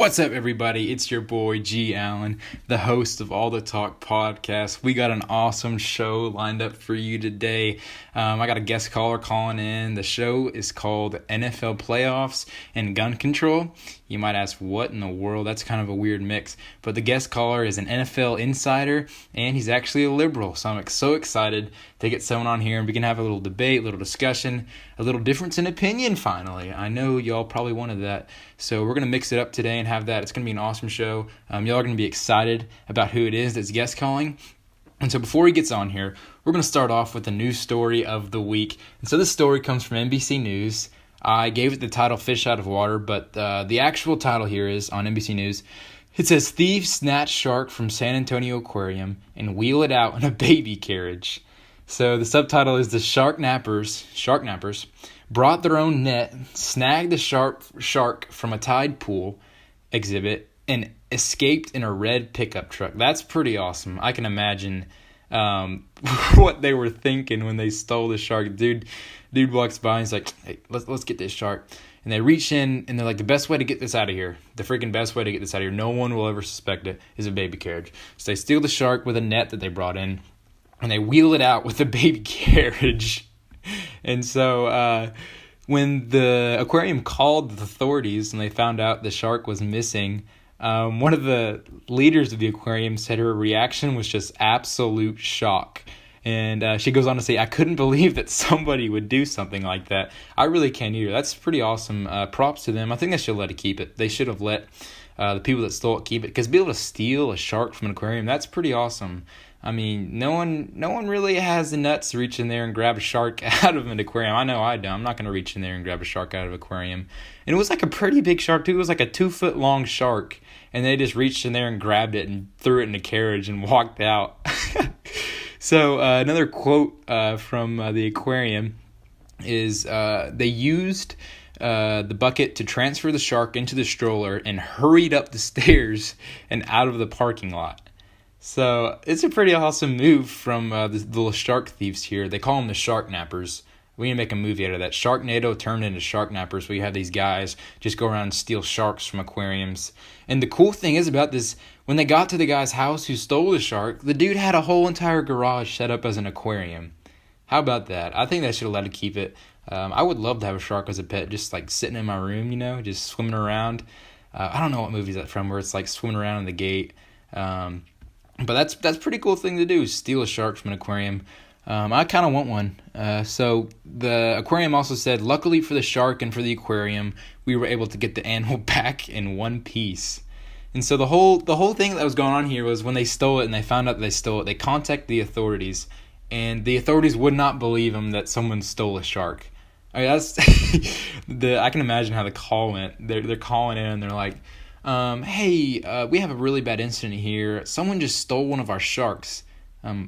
What's up, everybody? It's your boy G Allen, the host of All the Talk podcast. We got an awesome show lined up for you today. I got a guest caller calling in. The show is called NFL Playoffs and Gun Control. You might ask, what in the world? That's kind of a weird mix. But the guest caller is an NFL insider, and he's actually a liberal. So I'm so excited to get someone on here, and we can have a little debate, a little discussion, a little difference in opinion finally. I know y'all probably wanted that. So we're going to mix it up today and have that. It's going to be an awesome show. Y'all are going to be excited about who it is that's guest calling. And so before he gets on here, we're going to start off with the news story of the week. And so this story comes from NBC News. I gave it the title Fish Out of Water, but the actual title here is on NBC News. It says, thieves snatch shark from San Antonio Aquarium and wheel it out in a baby carriage. So the subtitle is the shark nappers brought their own net, snagged the shark from a tide pool exhibit, and escaped in a red pickup truck. That's pretty awesome. I can imagine what they were thinking when they stole the shark. Dude walks by and he's like, hey, let's get this shark. And they reach in and they're like, the best way to get this out of here, the freaking best way to get this out of here, no one will ever suspect it, is a baby carriage. So they steal the shark with a net that they brought in, and they wheel it out with a baby carriage. And so when the aquarium called the authorities and they found out the shark was missing, one of the leaders of the aquarium said her reaction was just absolute shock. And she goes on to say, I couldn't believe that somebody would do something like that. I really can't either. That's pretty awesome. Props to them. I think they should let it keep it. They should have let the people that stole it keep it. Because to be able to steal a shark from an aquarium, that's pretty awesome. I mean, no one really has the nuts to reach in there and grab a shark out of an aquarium. I know I don't. I'm not going to reach in there and grab a shark out of an aquarium. And it was like a pretty big shark, too. It was like a 2-foot long shark. And they just reached in there and grabbed it and threw it in a carriage and walked out. So another quote from the aquarium is they used the bucket to transfer the shark into the stroller and hurried up the stairs and out of the parking lot. So it's a pretty awesome move from the little shark thieves here. They call them the shark nappers. We need to make a movie out of that. Sharknado turned into shark nappers, where you have these guys just go around and steal sharks from aquariums. And the cool thing is about this, when they got to the guy's house who stole the shark, the dude had a whole entire garage set up as an aquarium. How about that? I think they should have let it keep it. I would love to have a shark as a pet, just like sitting in my room, just swimming around. I don't know what movie is that from, where it's like swimming around in the gate. But that's a pretty cool thing to do, steal a shark from an aquarium. I kind of want one. So the aquarium also said, luckily for the shark and for the aquarium, we were able to get the animal back in one piece. And so the whole thing that was going on here was when they stole it and they found out they stole it, they contacted the authorities, and the authorities would not believe them that someone stole a shark. I mean, that's I can imagine how the call went. They're calling in and they're like, hey, we have a really bad incident here. Someone just stole one of our sharks.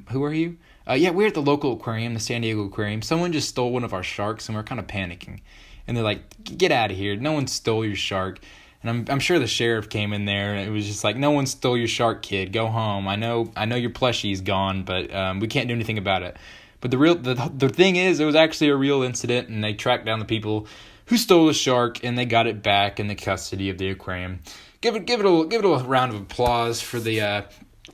Who are you? Yeah, we're at the local aquarium, the San Diego Aquarium. Someone just stole one of our sharks, and we're kind of panicking. And they're like, get out of here. No one stole your shark. And I'm sure the sheriff came in there, and it was just like, no one stole your shark, kid. Go home. I know your plushie's gone, but we can't do anything about it. But the thing is, it was actually a real incident, and they tracked down the people who stole the shark, and they got it back in the custody of the aquarium. Give it a round of applause for the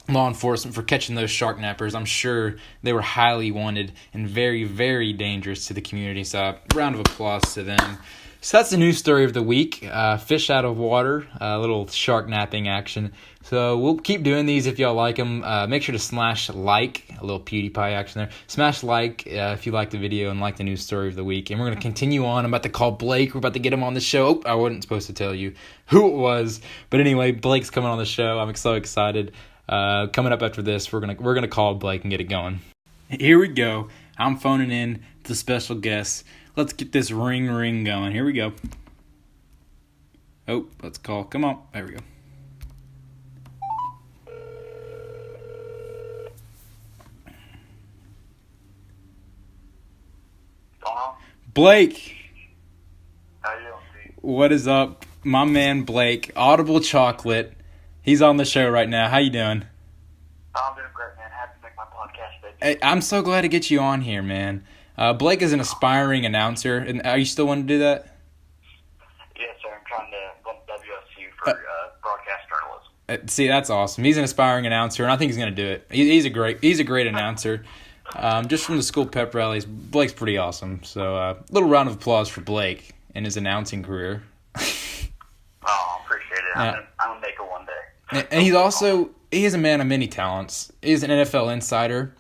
law enforcement for catching those shark nappers. I'm sure they were highly wanted and very, very dangerous to the community. So round of applause to them. So that's the news story of the week. Fish out of water, a little shark napping action. So we'll keep doing these if y'all like them. Make sure to smash like, a little PewDiePie action there. Smash like if you like the video and like the news story of the week. And we're going to continue on. I'm about to call Blake. We're about to get him on the show. Oh, I wasn't supposed to tell you who it was. But anyway, Blake's coming on the show. I'm so excited. Coming up after this, we're gonna call Blake and get it going. Here we go. I'm phoning in the special guest. Let's get this ring going. Here we go. Oh, let's call. Come on. There we go. Blake. How you doing? What is up? My man Blake, Audible Chocolate. He's on the show right now. How you doing? I'm doing great, man. Happy to make my podcast, baby. Hey, I'm so glad to get you on here, man. Blake is an aspiring announcer, and are you still want to do that? Yes, sir. I'm trying to go to WSU for See, that's awesome. He's an aspiring announcer, and I think he's going to do it. He's a great announcer. Just from the school pep rallies, Blake's pretty awesome. So, little round of applause for Blake in his announcing career. Appreciate it. I'm gonna make it one day. And he is a man of many talents. He's an NFL insider,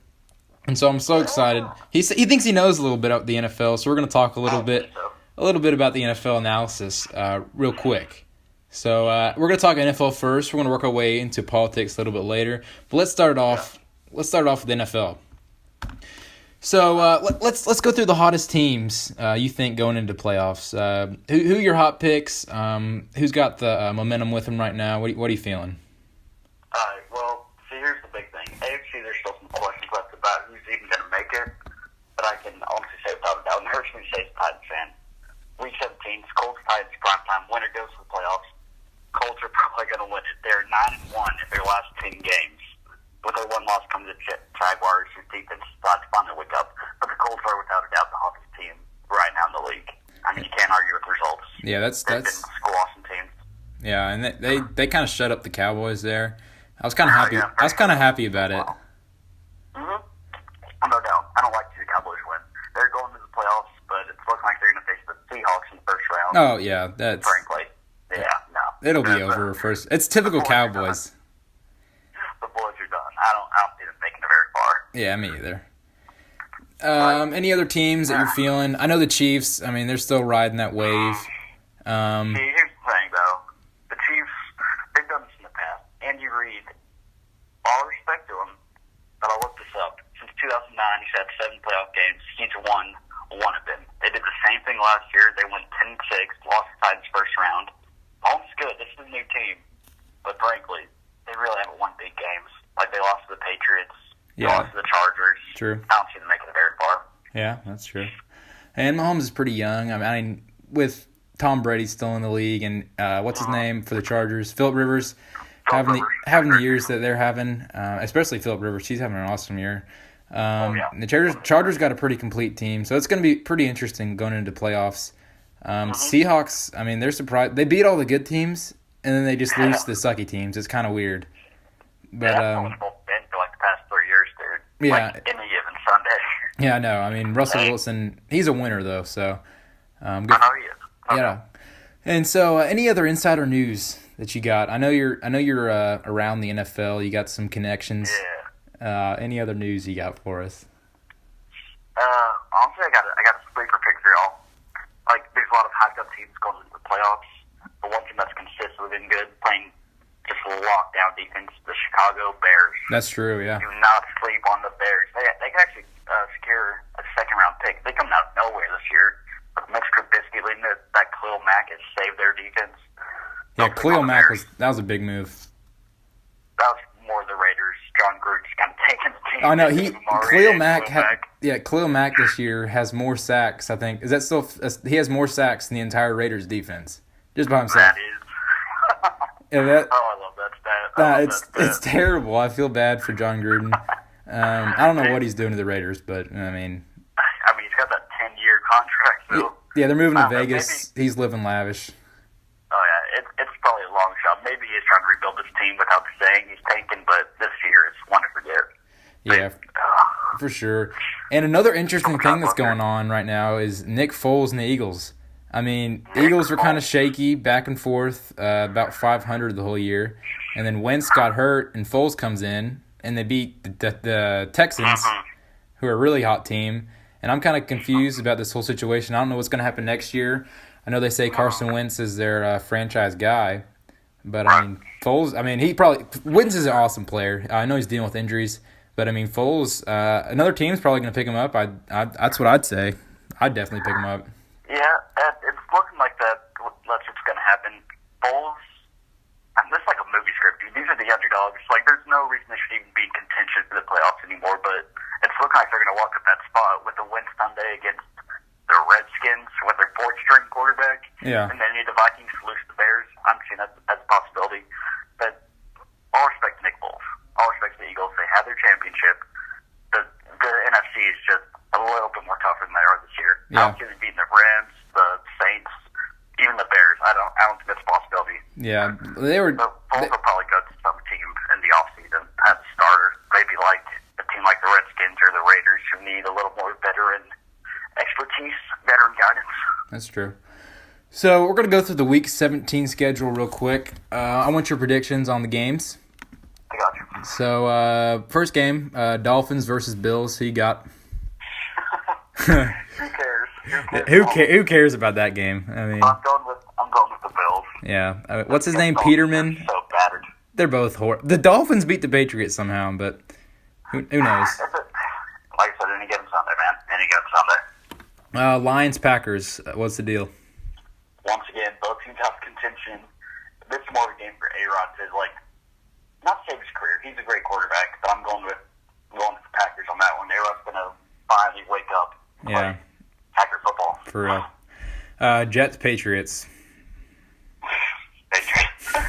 and so I'm so excited. He thinks he knows a little bit about the NFL, so we're going to talk a little bit about the NFL analysis real quick. So we're going to talk NFL first. We're going to work our way into politics a little bit later. But let's start off with the NFL. So let's go through the hottest teams you think going into playoffs. Who are your hot picks? Who's got the momentum with them right now? What are you feeling? Well, see, here's the big thing. AFC, there's still some questions left about who's even going to make it. But I can honestly say without a doubt, and it hurts me to say as a Titans fan, Week 17, Colts, Titans, primetime, winner goes to the playoffs. Colts are probably going to win it. They're 9-1 in their last 10 games. With their one loss comes the Jaguars, whose defense starts to finally wake up. But the Colts are without a doubt the hottest team right now in the league. I mean, you can't argue with the results. Yeah, that's been squashing teams. Yeah, and they kind of shut up the Cowboys there. I was kind of happy. I was kind of happy about it. Mm-hmm. No doubt. I don't like to see the Cowboys win. They're going to the playoffs, but it's looking like they're going to face the Seahawks in the first round. Oh yeah, that's frankly. Yeah, no. It'll be over first. It's typical Cowboys. The boys are done. I don't see them making it very far. Yeah, me either. Any other teams that you're feeling? I know the Chiefs. I mean, they're still riding that wave. See, here's the thing, though. The Chiefs, they've done this in the past. Andy Reid, all respect to him, but I looked this up. Since 2009, he's had 7 playoff games. He's won one of them. They did the same thing last year. They went 10-6, lost the Titans first round. All's good. This is a new team. But frankly, they really haven't won big games. Like, they lost to the Patriots. They lost to the Chargers. True. I don't see them making it very far. Yeah, that's true. And Mahomes is pretty young. I mean, with Tom Brady still in the league and what's his name for the Chargers? Phillip Rivers. Having the years that they're having, especially Phillip Rivers. He's having an awesome year. The Chargers got a pretty complete team, so it's going to be pretty interesting going into playoffs. Seahawks, I mean, they're surprised. They beat all the good teams, and then they just lose to the sucky teams. It's kind of weird. But that's what it's been for like the past 3 years, dude. Yeah. Like any given Sunday. Yeah, I know. I mean, Russell Wilson, he's a winner, though, so. Good. I know he is. Yeah. And so, any other insider news that you got? I know you're around the NFL. You got some connections. Yeah. Any other news you got for us? Honestly, I got a sleeper pick for y'all. Like, there's a lot of hyped up teams going into the playoffs. The one team that's consistently been good, playing just lockdown defense, the Chicago Bears. That's true. Yeah. Do not sleep on the Bears. They can actually secure a second round pick. They come out of nowhere this year. Mitch Trubisky leading that Khalil Mack has saved their defense. Yeah, Khalil Mack was a big move. That was more the Raiders. John Gruden's kind of taking the team. I know Khalil Mack this year has more sacks. I think he has more sacks than the entire Raiders defense just by himself. That is. I love that stat. It's terrible. I feel bad for John Gruden. I don't know what he's doing to the Raiders, but I mean, he's got that 10-year contract. So. Yeah, they're moving to Vegas. He's living lavish. Oh yeah, it's probably a long shot. Maybe he's trying to rebuild this team without saying he's tanking, but this year it's one to forget. Yeah, for sure. And another interesting thing that's going on right now is Nick Foles and the Eagles. I mean, Eagles were kind of shaky, back and forth, about 500 the whole year. And then Wentz got hurt, and Foles comes in, and they beat the Texans, who are a really hot team. And I'm kind of confused about this whole situation. I don't know what's going to happen next year. I know they say Carson Wentz is their franchise guy. But, I mean, Foles, Wentz is an awesome player. I know he's dealing with injuries. But, I mean, Foles, another team's probably going to pick him up. That's what I'd say. I'd definitely pick him up. Yeah, it's looking like that's what's going to happen. Foles, this is like a movie script. These are the underdogs. Like, there's no reason they should even be in contention for the playoffs anymore. But it's looking like they're going to walk up that spot with a win Sunday against the Redskins with their fourth-string quarterback. Yeah. And then the Vikings lose to the Bears. I'm seeing that as a possibility. But all respect to Nick Foles. All respect to the Eagles. They have their championship. The NFC is just a little bit more tougher than they are this year. Yeah. I don't see them beating the Rams, the Saints, even the Bears. I don't think that's a possibility. Yeah, they were. So Foles will probably go to That's true. So we're going to go through the Week 17 schedule real quick. I want your predictions on the games. I got you. So first game, Dolphins versus Bills. Who you got? Who cares? Who cares about that game? I mean, I'm going with the Bills. yeah. What's his name? Peterman. So battered. They're both horrible. The Dolphins beat the Patriots somehow, but who knows? Like I said, any given Sunday, man. Any given Sunday. Lions Packers. What's the deal? Once again, both teams have contention. This is more of a game for A-Rod to, not save his career. He's a great quarterback, but I'm going with the Packers on that one. A-Rod's going to finally wake up and play Packer football. For real. Jets Patriots.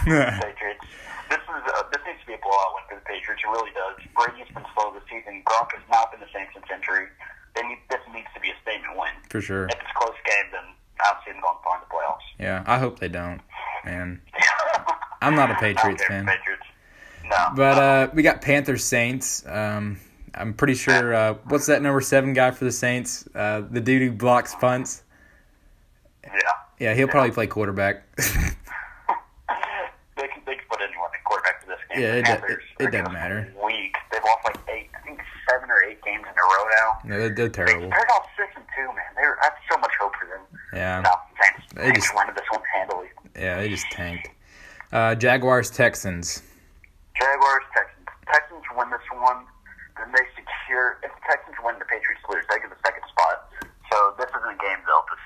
Patriots. This needs to be a blowout win for the Patriots. It really does. Brady's been slow this season. Gronk has not been the same since injury. This needs to be a statement win. For sure. If it's a close game, then I don't see them going far in the playoffs. Yeah, I hope they don't. Man, I'm not a Patriots fan. Patriots. No. But we got Panthers Saints. I'm pretty sure. What's that number 7 guy for the Saints? The dude who blocks punts. Yeah. Yeah, he'll probably play quarterback. They can put anyone in quarterback for this game. Yeah, it doesn't matter. Weak. They've lost 7 or 8 games in a row now. No, they're terrible. They're all 6-2, man. I have so much hope for them. Yeah. No, Saints just won this one handily. Yeah, they just tanked. Jaguars Texans. Jaguars Texans. Texans win this one, then they secure. If the Texans win, the Patriots lose. They get the second spot. So this isn't a game they'll just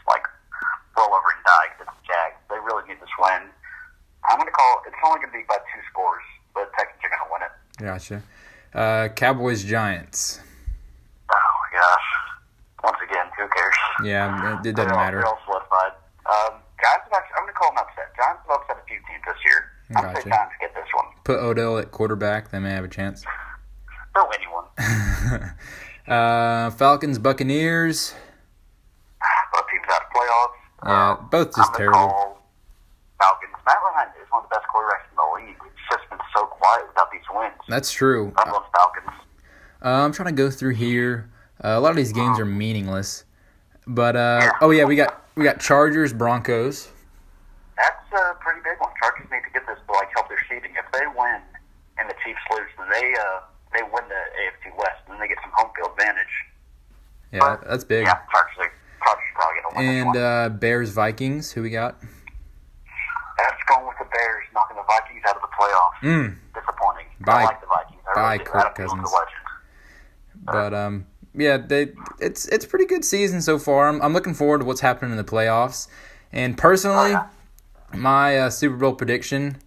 roll over and die because it's Jags. They really need this win. I'm going to call it's only going to be by 2 scores, but the Texans are going to win it. Gotcha. Cowboys Giants. Oh my gosh! Once again, who cares? Yeah, it doesn't matter. They're all solidified. Giants have I'm going to call them upset. Giants have upset a few teams this year. I'm going to say Giants get this one. Put Odell at quarterback. They may have a chance. Throw anyone. Falcons Buccaneers. Both teams out of playoffs. Yeah, both just terrible. Call Falcons. Matt Ryan is one of the best quarterbacks in the league. It's just been so quiet without these wins. That's true. I'm going Falcons. I'm trying to go through here. A lot of these games are meaningless. But we got Chargers Broncos. That's a pretty big one. Chargers need to get this to help their seeding. If they win and the Chiefs lose, then they win the AFC West, and then they get some home field advantage. Yeah, that's big. Yeah, Chargers probably going to win this one. And Bears Vikings. Who we got? That's going with the Bears, knocking the Vikings out of the playoffs. Disappointing. I like the Vikings. I really do. Kirk Cousins. But it's a pretty good season so far. I'm looking forward to what's happening in the playoffs. And personally, my Super Bowl prediction,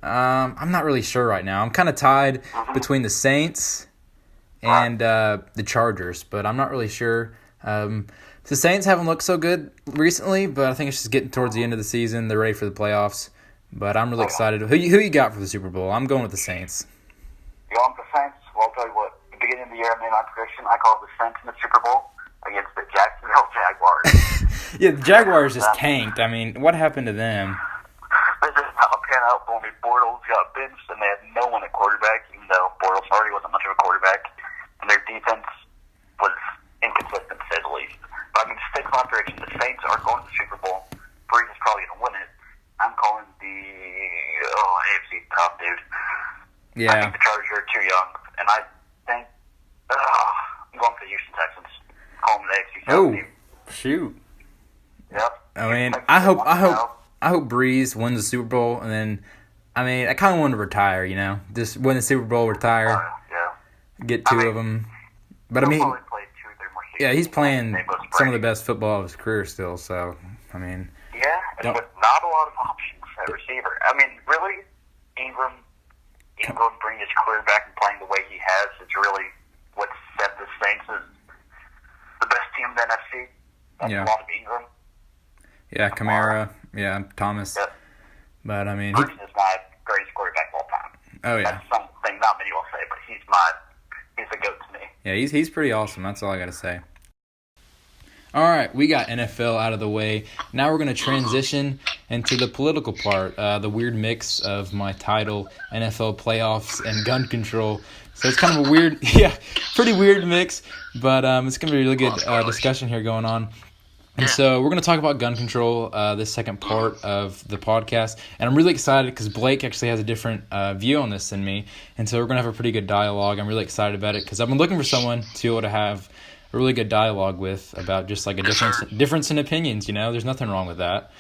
I'm not really sure right now. I'm kind of tied between the Saints and the Chargers, but I'm not really sure. The Saints haven't looked so good recently, but I think it's just getting towards the end of the season. They're ready for the playoffs. But I'm really excited. Who you got for the Super Bowl? I'm going with the Saints. You going with the Saints? Well, I'll tell you what. At the beginning of the year, I made my prediction. I called the Saints in the Super Bowl against the Jacksonville Jaguars. Yeah, the Jaguars just tanked. I mean, what happened to them? They just not pan out for me. Bortles got benched, and they had no one at quarterback, even though Bortles already wasn't much of a quarterback. And their defense was inconsistent, to say the least. But stick my prediction. The Saints are going to the Super Bowl. Breeze is probably going to win it. I'm calling the AFC top dude. Yeah. I think the Chargers are too young, and I think I'm going for the Houston Texans. Calling the AFC top team. Shoot. Yep. I mean, I hope Breeze wins the Super Bowl, and then I kind of want to retire. Just win the Super Bowl, retire, get 2 of them. But probably play 2 or 3 more seasons. Yeah, he's playing some of the best football of his career still. So yeah, and with not a lot of options at receiver. Really, Ingram bringing his career back and playing the way he has is really what set the Saints as the best team in the NFC. That's a lot of Ingram. Yeah, Kamara. Yeah, Thomas. Yep. But Breeze is my greatest quarterback of all time. Oh yeah. That's something not many will say, but he's the GOAT to me. Yeah, he's pretty awesome. That's all I gotta say. All right, we got NFL out of the way. Now we're going to transition into the political part, the weird mix of my title, NFL playoffs, and gun control. So it's kind of a weird, pretty weird mix, but it's going to be a really good discussion here going on. And so we're going to talk about gun control, this second part of the podcast. And I'm really excited because Blake actually has a different view on this than me. And so we're going to have a pretty good dialogue. I'm really excited about it because I've been looking for someone to be able to have a really good dialogue with about just like a difference in opinions, you know? There's nothing wrong with that.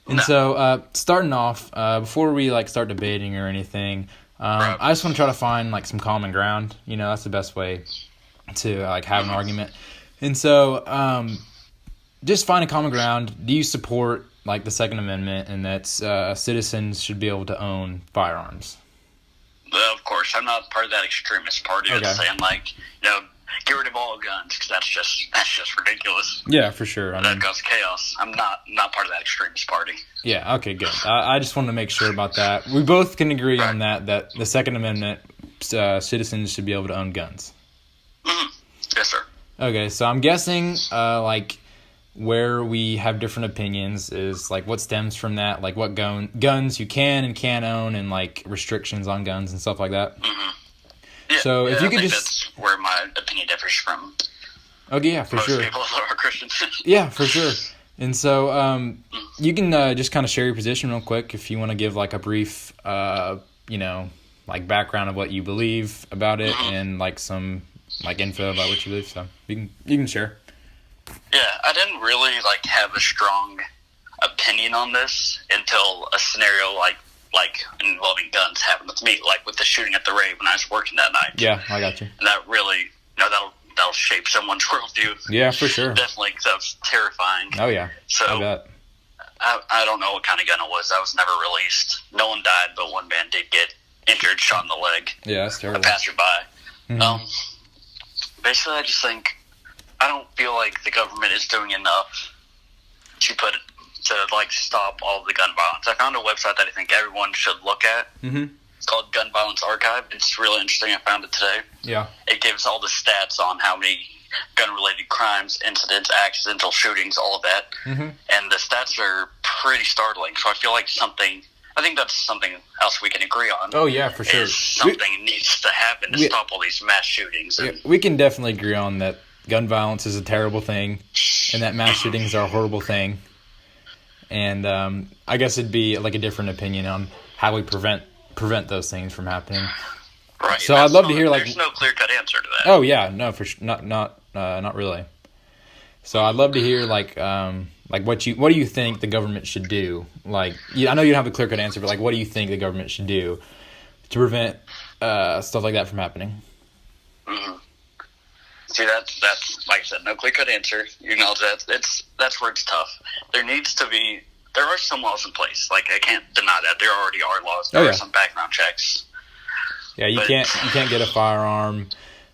And so starting off, before we like start debating or anything, I just want to try to find like some common ground. You know, that's the best way to like have an argument. And so just find a common ground. Do you support like the Second Amendment and that citizens should be able to own firearms? Well, of course, I'm not part of that extremist party that's saying like, you know, get rid of all guns because that's just ridiculous. Yeah, for sure. That causes chaos. I'm not part of that extremist party. Yeah. Okay. Good. I just wanted to make sure about that. We both can agree on that the Second Amendment, citizens should be able to own guns. Mm-hmm. Yes, sir. Okay, so I'm guessing like where we have different opinions is like what stems from that, like what guns you can and can't own, and like restrictions on guns and stuff like that. Mm-hmm. Yeah, so if you could that's where my opinion differs from. Okay, yeah, for most sure. People who are Christians. Yeah, for sure. And so you can just kind of share your position real quick if you want to give like a brief, you know, like background of what you believe about it and like some like info about what you believe. So you can share. Yeah, I didn't really like have a strong opinion on this until a scenario like involving guns happened with me, like with the shooting at the rave when I was working that night. Yeah, I got you. And that really, you know, that'll shape someone's worldview. Yeah, for sure. Definitely, because that was terrifying. Oh yeah. So I bet. I don't know what kind of gun it was. That was never released. No one died, but one man did get injured, shot in the leg. Yeah, that's terrible. A passerby. Mm-hmm. Basically, I just think I don't feel like the government is doing enough to stop all of the gun violence. I found a website that I think everyone should look at. Mm-hmm. It's called Gun Violence Archive. It's really interesting. I found it today. Yeah. It gives all the stats on how many gun-related crimes, incidents, accidental shootings, all of that. Mm-hmm. And the stats are pretty startling. So I feel like I think that's something else we can agree on. Oh, yeah, for sure. Something needs to happen to stop all these mass shootings. Yeah, we can definitely agree on that gun violence is a terrible thing and that mass shootings are a horrible thing. And I guess it'd be like a different opinion on how we prevent those things from happening. Right. So I'd love to hear like... There's no clear-cut answer to that. Oh, yeah. No, for sure. Not really. So I'd love to hear like what do you think the government should do? Like, I know you don't have a clear-cut answer, but like what do you think the government should do to prevent stuff like that from happening? Mm-hmm. See, that's like I said, no clear-cut answer. You know, that's where it's tough. There are some laws in place. Like, I can't deny that. There already are laws. There are some background checks. Yeah, you can't get a firearm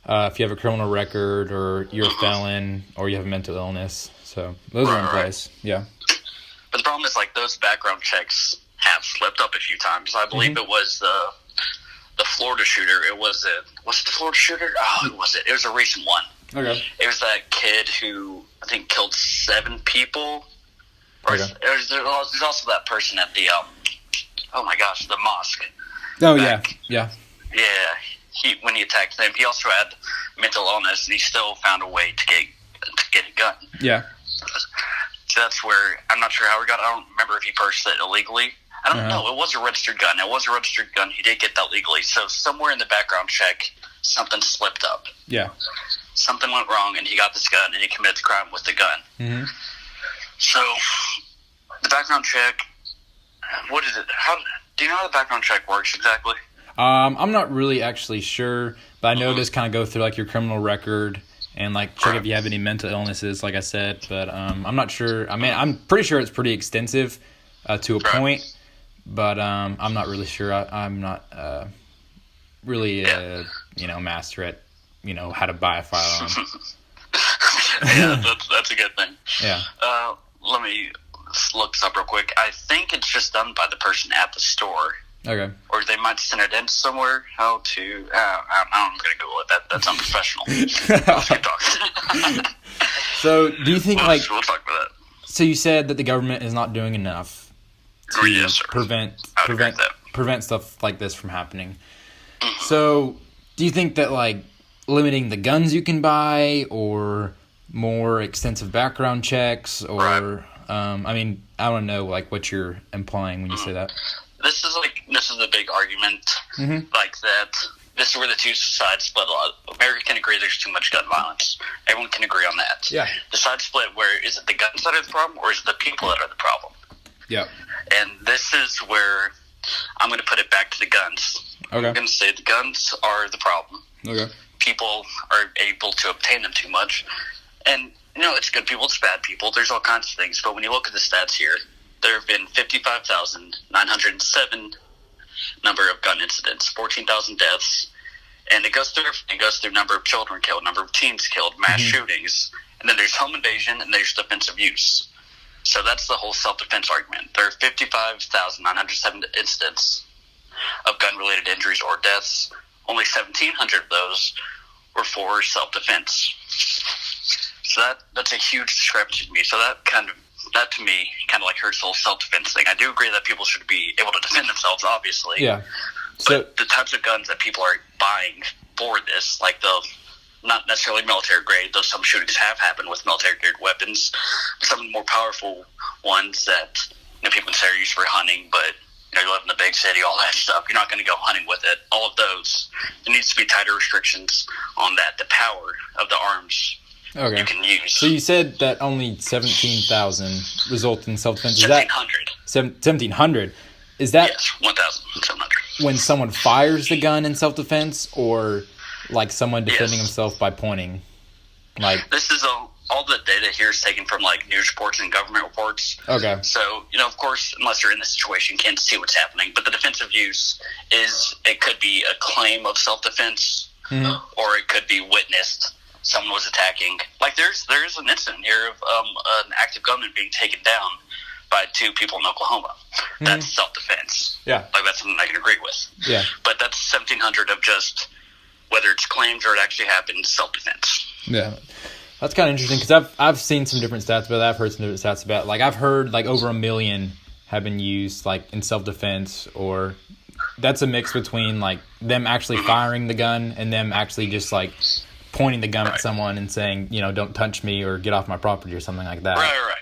if you have a criminal record or you're a felon or you have a mental illness. So those are in place. Yeah. But the problem is, like, those background checks have slipped up a few times. I believe it was the Florida shooter. Was it the Florida shooter? Oh, who was it? It was a recent one. Okay. It was that kid who I think killed 7 people. Okay. There's also that person at the oh my gosh, the mosque. Oh back. Yeah. When he attacked them, he also had mental illness, and he still found a way to get a gun. Yeah. So that's where I'm not sure how he got it. I don't remember if he purchased it illegally. I don't know. It was a registered gun. He did get that legally. So somewhere in the background check, something slipped up. Yeah. Something went wrong, and he got this gun, and he committed the crime with the gun. Mm-hmm. So the background check, what is it? Do you know how the background check works exactly? I'm not really actually sure, but I know this kind of go through like your criminal record and like check if you have any mental illnesses, like I said. But I'm not sure. I mean, I'm pretty sure it's pretty extensive to a point, but I'm not really sure. I'm not really master at how to buy a firearm. Yeah, that's a good thing. Yeah. Let me look this up real quick. I think it's just done by the person at the store. Okay. Or they might send it in somewhere. How to... I'm going to Google it. That's unprofessional. Let's keep talking. So, do you think, we'll talk about that. So you said that the government is not doing enough to prevent stuff like this from happening. Mm-hmm. So, do you think that, like, limiting the guns you can buy or more extensive background checks, or Right. I mean, I don't know like what you're implying when you say that. This is the big argument, Mm-hmm. like that. This is where the two sides split a lot. America can agree there's too much gun violence. Everyone can agree on that. Yeah. The side split where is it the guns that are the problem, or is it the people that are the problem? Yeah. And this is where I'm going to put it back to the guns. Okay. I'm going to say the guns are the problem. Okay. People are able to obtain them too much. And, it's good people, it's bad people. There's all kinds of things. But when you look at the stats here, there have been 55,907 number of gun incidents, 14,000 deaths. And it goes through number of children killed, number of teens killed, mass shootings. And then there's home invasion, and there's defensive use. So that's the whole self-defense argument. There are 55,907 incidents of gun-related injuries or deaths. Only 1,700 of those were for self-defense. So that's a huge discrepancy to me. So that to me kind of like hurts the whole self-defense thing. I do agree that people should be able to defend themselves, obviously. Yeah. So But the types of guns that people are buying for this, like not necessarily military grade, though some shootings have happened with military grade weapons, some of the more powerful ones that people consider used for hunting, but you live in the big city, all that stuff, you're not going to go hunting with it. All of those, there needs to be tighter restrictions on that, the power of the arms okay. you can use. So you said that only 17,000 result in self-defense. Is that 1,700. 1,700? Is that Yes, 1,700. when someone fires the gun in self-defense, or like someone defending Yes. himself by pointing? Like, This is all the data here is taken from like news reports and government reports. okay. So, of course, unless you're in the situation, you can't see what's happening. But the defensive use it could be a claim of self-defense, or it could be witnessed. Someone was attacking. Like, there's an incident here of an active gunman being taken down by two people in Oklahoma. That's self-defense. Yeah. Like, that's something I can agree with. Yeah. But that's 1,700 of just, whether it's claims or it actually happened, self-defense. Yeah. That's kind of interesting because I've seen some different stats about that. I've heard some different stats about, like, I've heard like over 1 million have been used like in self-defense, or that's a mix between like them actually firing the gun and them actually just like pointing the gun at someone and saying, don't touch me or get off my property or something like that. Right.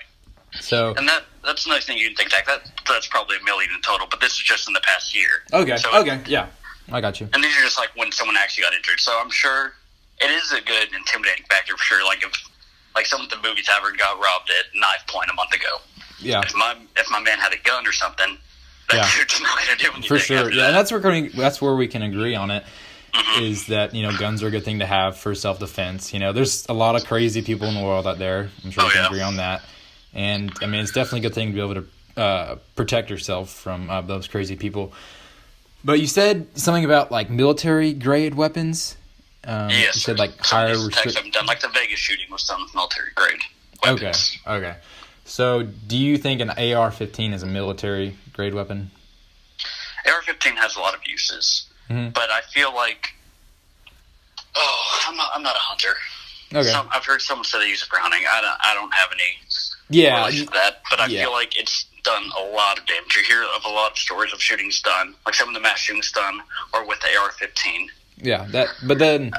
So And that's another thing you can think that's probably 1 million in total, but this is just in the past year. okay, So yeah, I got you. And these are just like when someone actually got injured. So I'm sure it is a good intimidating factor for sure. Like if someone at the movie tavern got robbed at knife point a month ago. Yeah, If my man had a gun or something, that dude's not going to do anything. for sure. after Yeah, that. and that's where we can agree on it. Is that guns are a good thing to have for self-defense. There's a lot of crazy people in the world out there. I'm sure we can agree on that. And I mean, it's definitely a good thing to be able to protect yourself from those crazy people. But you said something about like military grade weapons. Yes. You said like Some higher of these attacks restrict. I've done, like the Vegas shooting with some military grade Okay. weapons. Okay. So, do you think an AR-15 is a military grade weapon? AR-15 has a lot of uses, but I feel like, I'm not a hunter. Okay. I've heard someone say they use it for hunting. I don't have any Yeah. relation to that, but I yeah. feel like it's done a lot of damage. You hear of a lot of stories of shootings done, like some of the mass shootings done, or with the AR-15. Yeah. But then,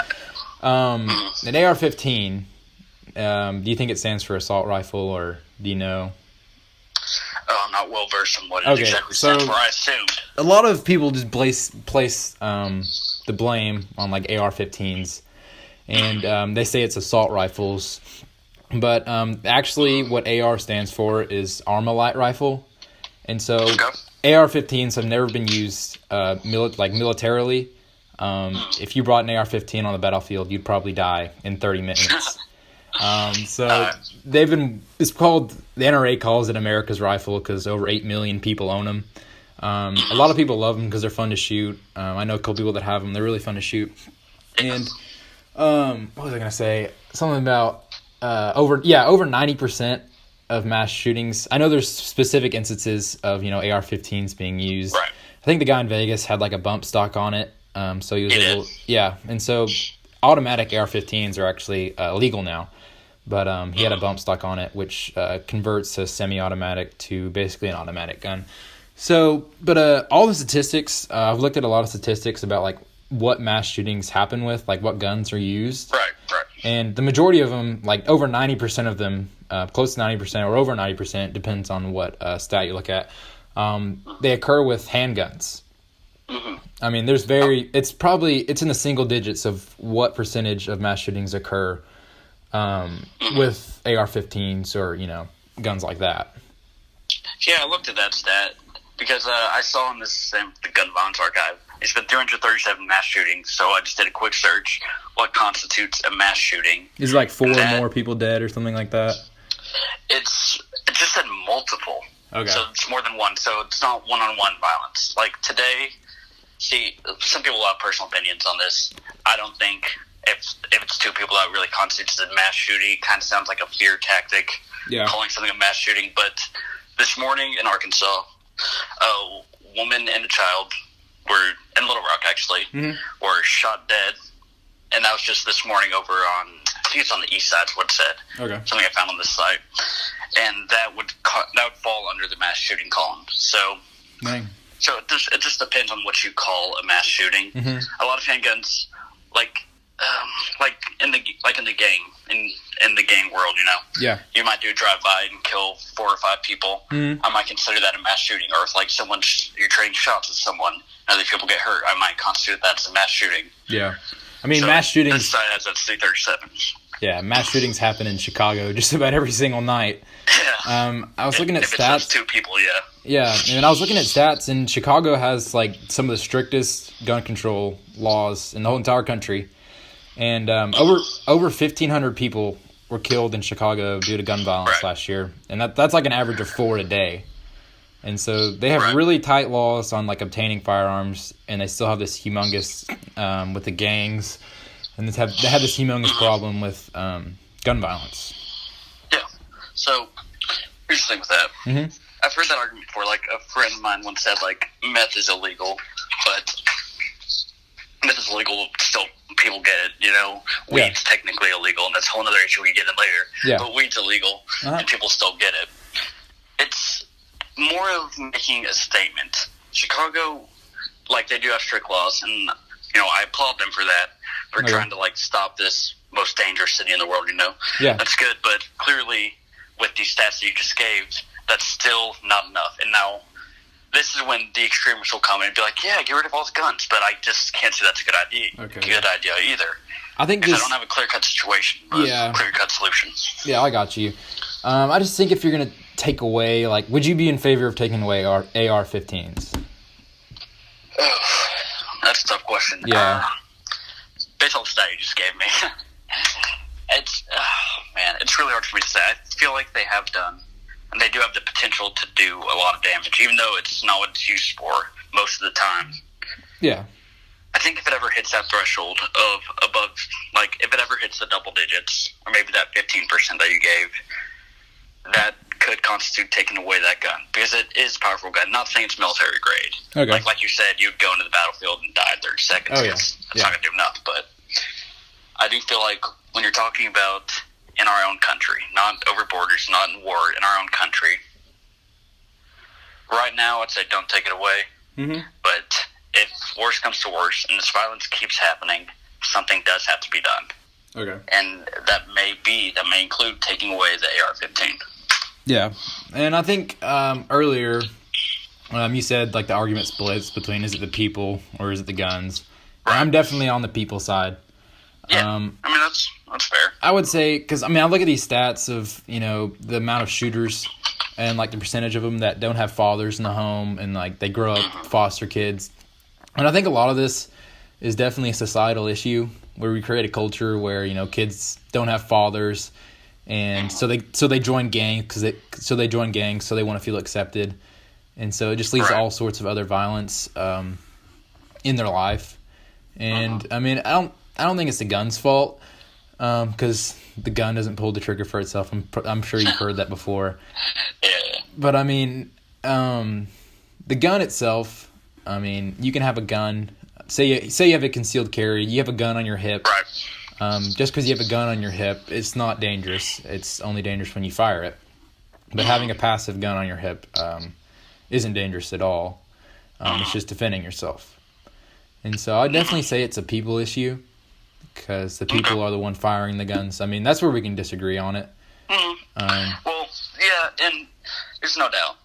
an AR-15. Do you think it stands for assault rifle, or do you know? Oh, I'm not well versed on what it Okay, exactly so- stands for. I assumed. A lot of people just place the blame on like AR-15s, and they say it's assault rifles. But actually, what AR stands for is Armalite rifle, and so Okay. AR-15s have never been used militarily. If you brought an AR-15 on the battlefield, you'd probably die in 30 minutes. So it's called, the NRA calls it America's rifle because over 8 million people own them. A lot of people love them because they're fun to shoot. I know a couple people that have them. They're really fun to shoot. And what was I going to say? Something about over 90% of mass shootings. I know there's specific instances of, AR-15s being used. Right. I think the guy in Vegas had like a bump stock on it. So he was He able, did. yeah. And so automatic AR-15s are actually legal now. But he had a bump stock on it, which converts a semi-automatic to basically an automatic gun. So, but all the statistics, I've looked at a lot of statistics about like what mass shootings happen with, like what guns are used. Right. And the majority of them, like over 90% of them, close to 90% or over 90%, depends on what stat you look at, they occur with handguns. I mean, it's in the single digits of what percentage of mass shootings occur with AR-15s or, guns like that. Yeah, I looked at that stat because I saw in the Gun Violence Archive, it's been 337 mass shootings, so I just did a quick search. What constitutes a mass shooting? Is it like 4 or more people dead or something like that? It just said multiple. Okay. So it's more than one, so it's not one-on-one violence. Like today, see, some people have personal opinions on this. I don't think if it's 2 people that really constitutes a mass shooting, it kind of sounds like a fear tactic, calling something a mass shooting. But this morning in Arkansas, a woman and a child were in Little Rock, actually, were shot dead. And that was just this morning over on, I think it's on the east side, is what it said. Okay. Something I found on this site. And that would fall under the mass shooting column. So, So it just depends on what you call a mass shooting. A lot of handguns, like in the gang world, you might do a drive by and kill 4 or 5 people. I might consider that a mass shooting. Or if like you're trading shots with someone, and other people get hurt, I might consider that as a mass shooting. Yeah, I mean, mass shootings. This side has that 337. Yeah, mass shootings happen in Chicago just about every single night. Yeah. I was looking at if stats. It's just 2 people, Yeah, and I was looking at stats, and Chicago has like some of the strictest gun control laws in the whole entire country. And over 1,500 people were killed in Chicago due to gun violence last year, and that's like an average of 4 a day. And so they have really tight laws on like obtaining firearms, and they still have this humongous with the gangs, and they have this humongous problem with gun violence. Yeah. So here's the thing with that. I've heard that argument before. Like a friend of mine once said, like meth is illegal, but meth is illegal. Still, people get it. Weed's technically illegal, and that's a whole other issue we get in later. Yeah. But weed's illegal, and people still get it. It's more of making a statement. Chicago, like they do have strict laws, and I applaud them for that, for trying to like stop this most dangerous city in the world. Yeah, that's good. But clearly, with these stats that you just gave, that's still not enough. And now, this is when the extremists will come in and be like, "Yeah, get rid of all the guns." But I just can't see that's a good idea either. I think I don't have a clear-cut situation, but clear-cut solution. Yeah, I got you. I just think if you're gonna take away, like, would you be in favor of taking away our AR-15s? That's a tough question. Yeah. Based on the stat you just gave me, it's really hard for me to say. I feel like they have done, and they do have the potential to do a lot of damage, even though it's not what it's used for most of the time. Yeah. I think if it ever hits that threshold of above, like if it ever hits the double digits, or maybe that 15% that you gave, that could constitute taking away that gun, because it is a powerful gun. Not saying it's military grade. Okay. Like you said, you'd go into the battlefield and die in 30 seconds. Oh, yeah. It's not going to do enough. But I do feel like when you're talking about in our own country, not over borders, not in war, in our own country, right now I'd say don't take it away. But if worse comes to worse and this violence keeps happening, something does have to be done. Okay. And that may include taking away the AR-15. Yeah, and I think earlier you said like the argument splits between is it the people or is it the guns. Right. I'm definitely on the people side. Yeah, that's fair. I would say, because I look at these stats of the amount of shooters and like the percentage of them that don't have fathers in the home and like they grow up foster kids, and I think a lot of this is definitely a societal issue where we create a culture where kids don't have fathers. And so they join gangs so they want to feel accepted, and so it just leads to all sorts of other violence in their life. And I don't think it's the gun's fault, because the gun doesn't pull the trigger for itself. I'm sure you've heard that before. But the gun itself. You can have a gun. Say you have a concealed carry. You have a gun on your hip. Right. Just because you have a gun on your hip, it's not dangerous. It's only dangerous when you fire it. But having a passive gun on your hip isn't dangerous at all. It's just defending yourself. And so I'd definitely say it's a people issue, because the people are the one firing the guns. I mean, that's where we can disagree on it. Well, yeah, and there's no doubt.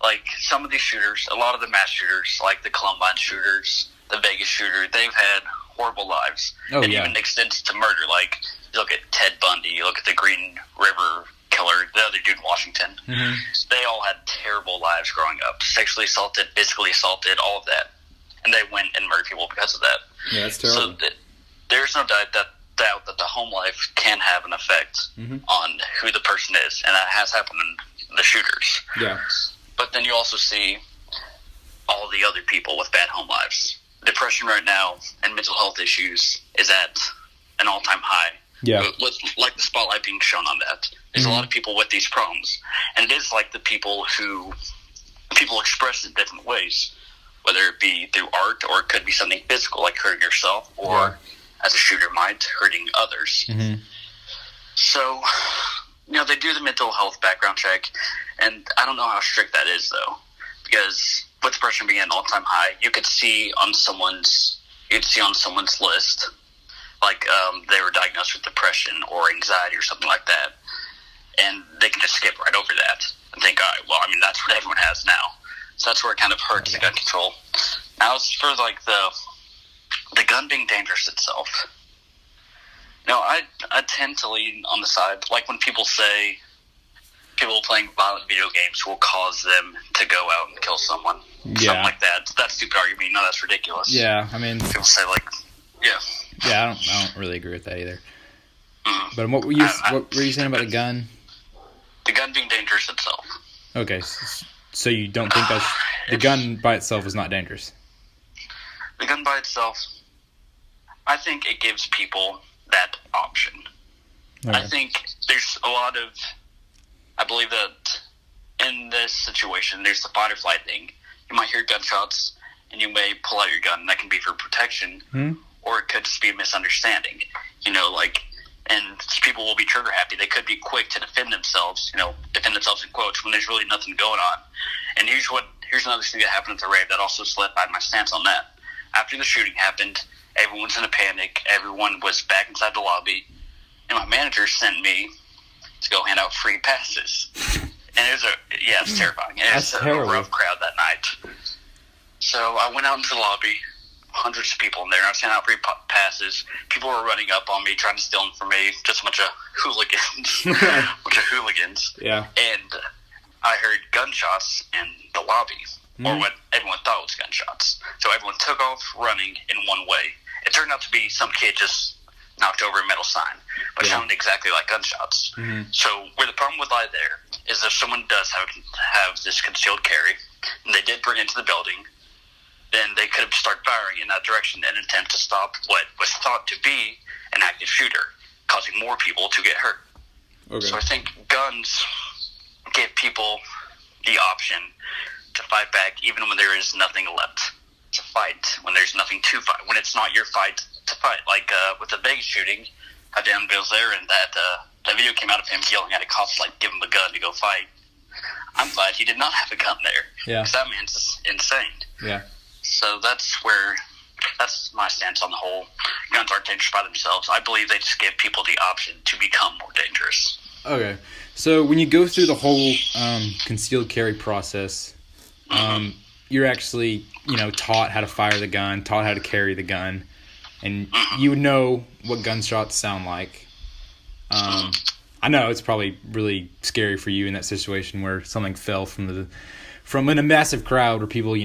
Like, some of these shooters, a lot of the mass shooters, like the Columbine shooters, the Vegas shooter, they've had horrible lives. It even extends to murder. Like, you look at Ted Bundy, you look at the Green River killer, the other dude in Washington. They all had terrible lives growing up. Sexually assaulted, physically assaulted, all of that. And they went and murdered people because of that. Yeah, that's terrible. So there's no doubt that the home life can have an effect on who the person is. And that has happened in the shooters. Yeah. But then you also see all the other people with bad home lives. Depression right now and mental health issues is at an all-time high. Yeah. With, like, the spotlight being shown on that. There's a lot of people with these problems. And it is like the people who people express in different ways, whether it be through art or it could be something physical, like hurting yourself, or as a shooter might, hurting others. So, they do the mental health background check, and I don't know how strict that is, though, because with depression being at an all-time high, you could see on someone's list, like they were diagnosed with depression or anxiety or something like that, and they can just skip right over that and think, all right, well, I mean, that's what everyone has now. So that's where it kind of hurts the gun control. Now, as for, like, the gun being dangerous itself, I tend to lean on the side, like when people say people playing violent video games will cause them to go out and kill someone. Something like that. That's a stupid argument. No, that's ridiculous. Yeah, I mean... People say, like, yeah. Yeah, I don't really agree with that either. But what were you saying about the gun? The gun being dangerous itself. Okay, so you don't think the gun by itself is not dangerous? The gun by itself, I think it gives people that option. Okay. I think there's a lot of... I believe that in this situation, there's the fight or flight thing. You might hear gunshots, and you may pull out your gun, and that can be for protection, or it could just be a misunderstanding. And people will be trigger happy. They could be quick to defend themselves in quotes, when there's really nothing going on. And here's another thing that happened at the rave that also solidified my stance on that. After the shooting happened, everyone's in a panic. Everyone was back inside the lobby, and my manager sent me to go hand out free passes. And it's terrifying. It was a rough crowd that night. So I went out into the lobby, hundreds of people in there. I was handing out free passes. People were running up on me, trying to steal them from me. Just a bunch of hooligans. Yeah. And I heard gunshots in the lobby, or what everyone thought was gunshots. So everyone took off running in one way. It turned out to be some kid just knocked over a metal sign, but it sounded exactly like gunshots. So where the problem would lie there is if someone does have this concealed carry, and they did bring it into the building, then they could have started firing in that direction in an attempt to stop what was thought to be an active shooter, causing more people to get hurt. Okay. So I think guns give people the option to fight back even when there is nothing left to fight, when there's nothing to fight, when it's not your fight to fight. Like with the Vegas shooting, how Dan Bilzerian, and that video came out of him yelling at a cop, like, give him a gun to go fight. I'm glad he did not have a gun there. Yeah. Because that man's just insane. Yeah. So that's my stance on the whole guns aren't dangerous by themselves. I believe they just give people the option to become more dangerous. Okay. So when you go through the whole concealed carry process, you're actually, taught how to fire the gun, taught how to carry the gun, and you would know what gunshots sound like. I know it's probably really scary for you in that situation where something fell from in a massive crowd where people,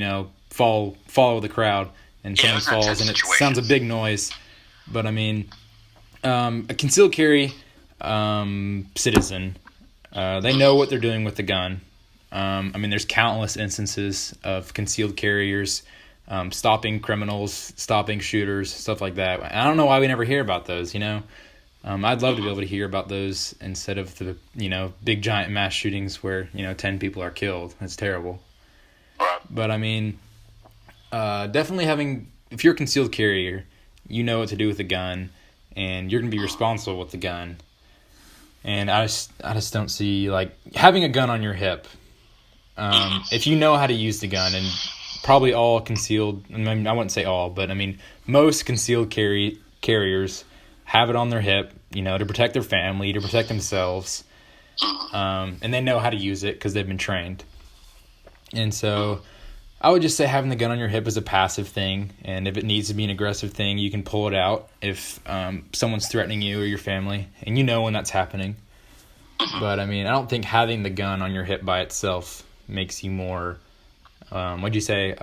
follow the crowd and something falls and it sounds a big noise. But I mean, a concealed carry citizen, they know what they're doing with the gun. I mean, there's countless instances of concealed carriers stopping criminals, stopping shooters, stuff like that. I don't know why we never hear about those, I'd love to be able to hear about those instead of the, big giant mass shootings where, 10 people are killed. That's terrible. But I mean, definitely if you're a concealed carrier, you know what to do with the gun, and you're going to be responsible with the gun. And I just don't see, having a gun on your hip, if you know how to use the gun, and probably all concealed, I wouldn't say all, but I mean, most concealed carriers have it on their hip, to protect their family, to protect themselves. And they know how to use it because they've been trained. And so I would just say having the gun on your hip is a passive thing. And if it needs to be an aggressive thing, you can pull it out if someone's threatening you or your family. And when that's happening. But, I don't think having the gun on your hip by itself makes you more, what'd you say,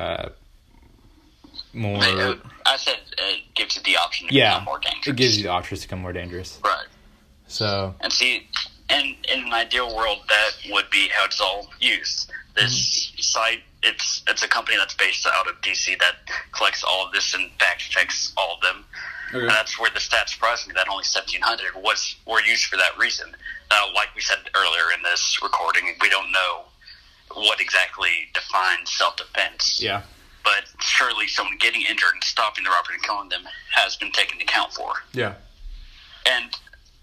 more... I said it gives you the option to become more dangerous. It gives you the option to become more dangerous. Right. So... And see, in an ideal world, that would be how it's all used. This site, it's a company that's based out of D.C. that collects all of this and fact checks all of them. Okay. And that's where the stats surprised me that only 1,700 were used for that reason. Now, like we said earlier in this recording, we don't know what exactly defines self-defense. Yeah. But surely someone getting injured and stopping the robber and killing them has been taken into account for. Yeah. And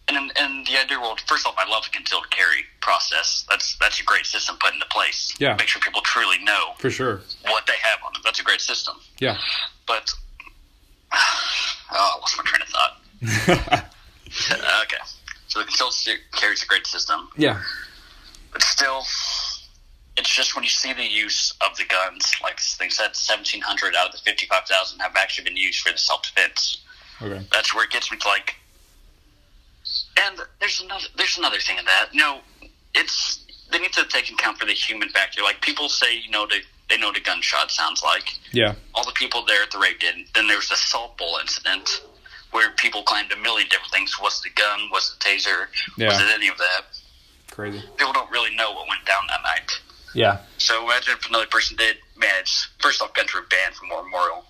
in the ideal world, first off, I love the concealed carry process. That's a great system put into place. Yeah. Make sure people truly know for sure what they have on them. That's a great system. Yeah. But I lost my train of thought. Okay. So the concealed carry is a great system. Yeah. But still, it's just when you see the use of the guns, like they said, 1,700 out of the 55,000 have actually been used for the self-defense. Okay. That's where it gets me to like. And there's another thing in that. They need to take into account for the human factor. Like people say, they know what a gunshot sounds like. Yeah. All the people there at the raid did. Then there was the Salt Bowl incident where people claimed a million different things. Was it the gun? Was it the taser? Yeah. Was it any of that? Crazy. People don't really know what went down that night. Yeah. So imagine if another person did manage. First off, guns were banned from War Memorial.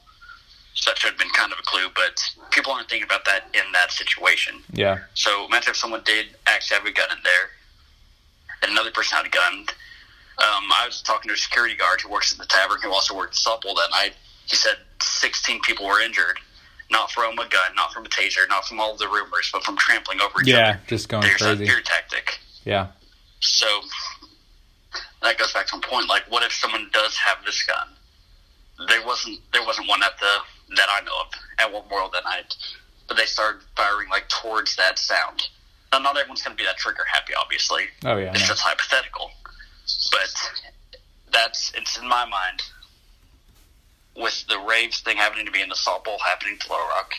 So that should have been kind of a clue, but people aren't thinking about that in that situation. Yeah. So imagine if someone did actually have a gun in there, and another person had a gun. I was talking to a security guard who works at the tavern who also worked at Salt Bowl that night. He said 16 people were injured, not from a gun, not from a taser, not from all of the rumors, but from trampling over each other. Yeah, just going There's crazy. There's a fear tactic. Yeah. So that goes back to my point. Like, what if someone does have this gun? There wasn't one that I know of at War Memorial that night, but they started firing like towards that sound. Now, not everyone's going to be that trigger happy, obviously. Oh yeah, it's just hypothetical. But it's in my mind with the raves thing happening to be in the Salt Bowl happening to Little Rock.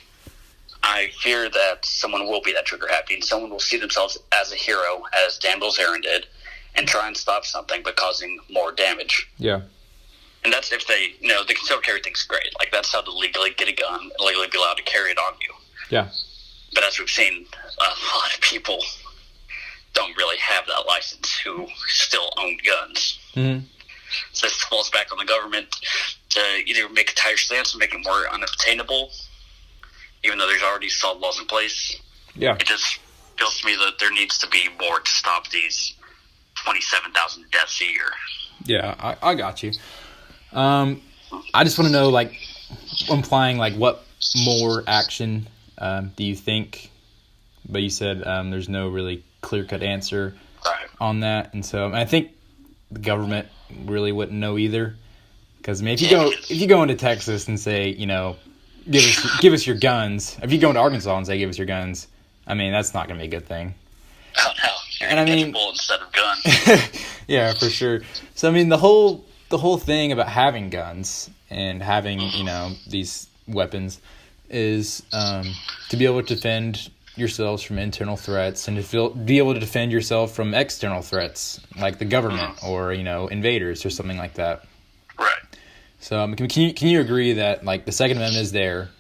I fear that someone will be that trigger happy, and someone will see themselves as a hero, as Dan Bilzerian did, and try and stop something by causing more damage. Yeah. And that's if they, the concealed carry thing's great. Like, that's how to legally get a gun and legally be allowed to carry it on you. Yeah. But as we've seen, a lot of people don't really have that license who still own guns. Mm-hmm. So this falls back on the government to either make a tighter stance and make it more unobtainable, even though there's already solid laws in place. Yeah. It just feels to me that there needs to be more to stop these 27,000 deaths a year. Yeah, I got you. I just want to know, like, implying, like, what more action do you think? But you said there's no really clear-cut answer on that. And so I think the government really wouldn't know either. Because, I mean, if you go into Texas and say, give us your guns. If you go into Arkansas and say, give us your guns, I mean, that's not going to be a good thing. Oh, no. And I mean, instead of guns. Yeah, for sure. So, I mean, the whole thing about having guns and having, these weapons is to be able to defend yourselves from internal threats and to be able to defend yourself from external threats like the government or, invaders or something like that. Right. So can you agree that, like, the Second Amendment is there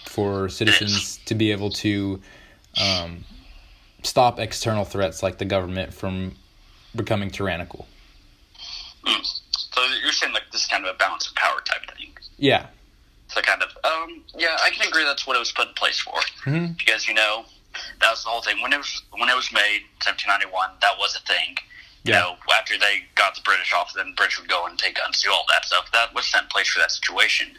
for citizens to be able to stop external threats like the government from becoming tyrannical? So you're saying, like, this is kind of a balance of power type thing? Yeah. So kind of, yeah, I can agree that's what it was put in place for. Mm-hmm. Because, that was the whole thing. When it was made, 1791, that was a thing. Yeah. After they got the British off, then the British would go and take guns, do all that stuff. That was set in place for that situation.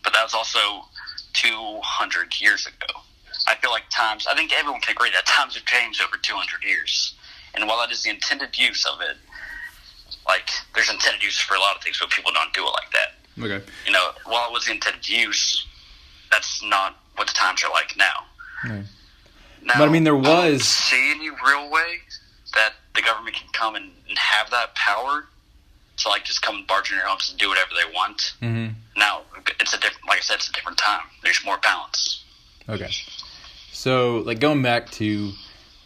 But that was also 200 years ago. I feel like I think everyone can agree that times have changed over 200 years. And while that is the intended use of it, like, there's intended use for a lot of things, but people don't do it like that. Okay. While it was the intended use, that's not what the times are like now. Right. Now, But I mean, there I don't was. see any real way that the government can come and have that power to like just come barge in your homes and do whatever they want. Mm-hmm. Now, it's a different, like I said, it's a different time. There's more balance. Okay. So, like, going back to,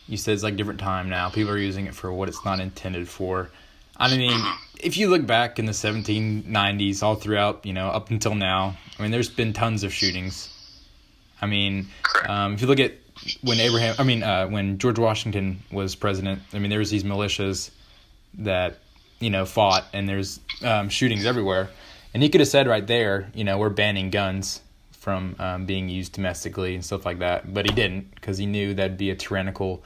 you said it's like different time now. People are using it for what it's not intended for. I mean, if you look back in the 1790s, all throughout, up until now, I mean, there's been tons of shootings. I mean, if you look at when George Washington was president, I mean, there was these militias that, fought, and there's shootings everywhere. And he could have said right there, we're banning guns from being used domestically and stuff like that. But he didn't, because he knew that'd be a tyrannical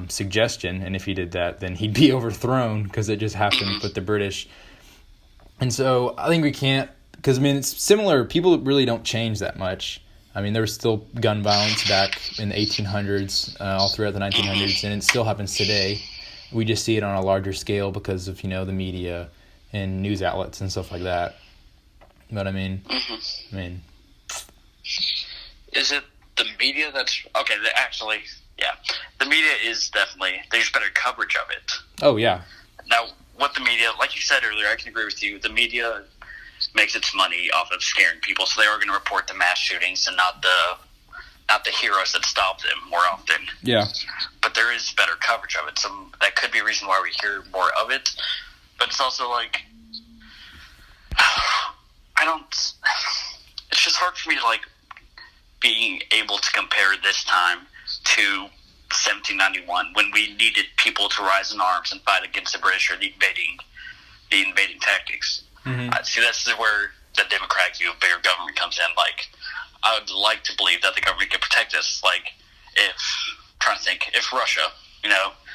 suggestion. And if he did that, then he'd be overthrown, because it just happened with the British. And so I think we can't, because, I mean, it's similar. People really don't change that much. I mean, there was still gun violence back in the 1800s, all throughout the 1900s, and it still happens today. We just see it on a larger scale because of, the media and news outlets and stuff like that. But I mean, Is it the media that's okay? Actually, yeah, the media is definitely, there's better coverage of it. Oh yeah. Now, what the media, like you said earlier, I can agree with you. The media makes its money off of scaring people, so they are going to report the mass shootings and not the heroes that stop them more often. Yeah. But there is better coverage of it, so that could be a reason why we hear more of it. But it's also like, it's just hard for me to like being able to compare this time to 1791, when we needed people to rise in arms and fight against the British or the invading tactics. Mm-hmm. See, this is where the democratic view of bigger government comes in. Like, I would like to believe that the government can protect us. Like, if Russia,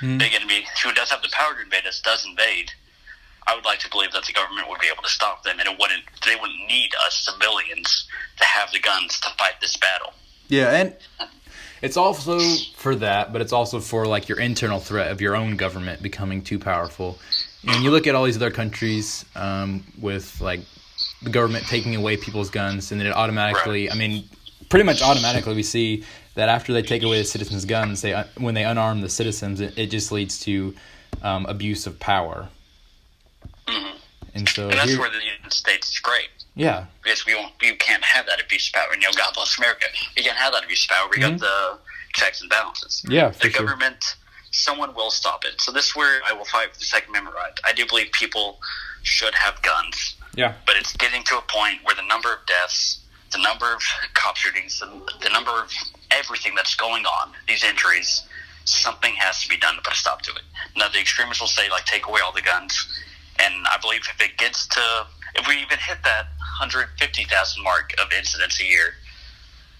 big enemy who does have the power to invade us, does invade, I would like to believe that the government would be able to stop them, and they wouldn't need us civilians to have the guns to fight this battle. Yeah, and it's also for that, but it's also for like your internal threat of your own government becoming too powerful. And you look at all these other countries with like the government taking away people's guns, and then it automatically, I mean, pretty much automatically we see that after they take away the citizens' guns, when they unarm the citizens, it just leads to abuse of power. Mm-hmm. And so that's where the United States is great. Yeah. Because we can't have that abuse of power. God bless America. We can't have that abuse of power. We got the checks and balances. Yeah, for the government, someone will stop it. So this is where I will fight for the Second Amendment right. I do believe people should have guns. Yeah. But it's getting to a point where the number of deaths, the number of cop shootings, the number of everything that's going on, these injuries, something has to be done to put a stop to it. Now, the extremists will say, like, take away all the guns. And I believe if we even hit that 150,000 mark of incidents a year,